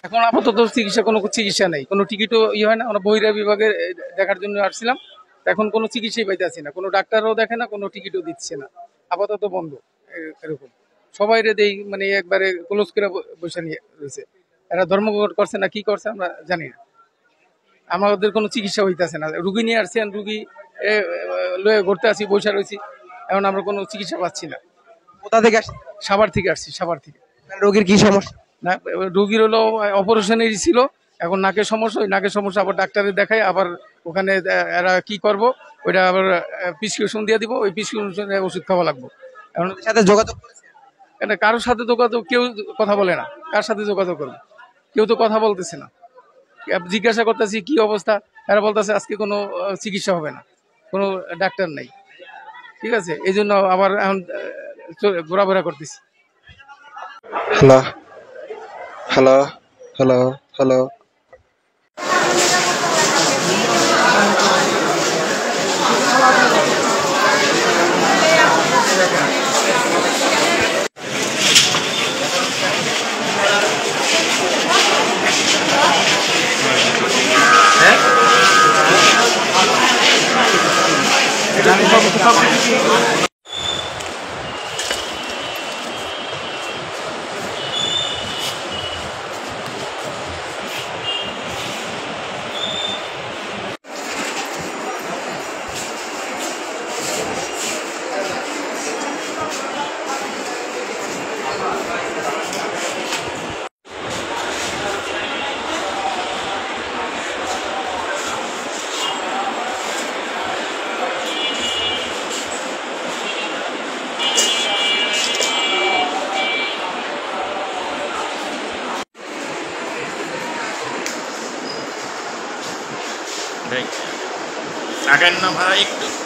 এখন আপাতত কোনো চিকিৎসা নেই, কোনো টিকিটও হয় না। আমরা বহিরা বিভাগে দেখার জন্য আসছিলাম, এখন কোনো চিকিৎসাই পাইতেছি না, কোনো ডাক্তারও দেখে না, কোনো টিকিটও দিচ্ছে না, আপাতত বন্ধ। এরকম সবাই দেই, মানে একবারে ক্লোজ করে বসে নিয়ে রয়েছে। এরা ধর্মঘট করছে না কি করছে আমরা জানি না। আমাদের কোনো চিকিৎসা হইতেছে না, রুগী নিয়ে আসছেন, রুগী লয়ে ঘুরতে আসি, বসে রয়েছি, এখন আমরা কোনো চিকিৎসা পাচ্ছি না। কোথা থেকে আসছেন? সাভার থেকে আসছি, সাভার থেকে। রোগীর কি সমস্যা? না, রুগীর হলো অপারেশনেরই ছিল, এখন নাকের সমস্যা, ওই নাকের সমস্যা আবার ডাক্তারের দেখায়, আবার ওখানে এরা কি করব, ওইটা আবার প্রেসক্রিপশন দিয়ে দিব, ওই প্রেসক্রিপশনে ওষুধ খাওয়া লাগবে। এখন সাথে যোগাযোগ করেছেন? কারোর সাথে যোগাযোগ, কেউ কথা বলে না, কার সাথে যোগাযোগ করবো, কেউ তো কথা বলতেছে না। জিজ্ঞাসা করতেছি কি অবস্থা, এরা বলতেছে আজকে কোনো চিকিৎসা হবে না, কোনো ডাক্তার নাই। ঠিক আছে, এই জন্য আবার এখন ঘোরাফেরা করতেছি। Hello hello hello hello. ভাই লাগান না ভাই একটু।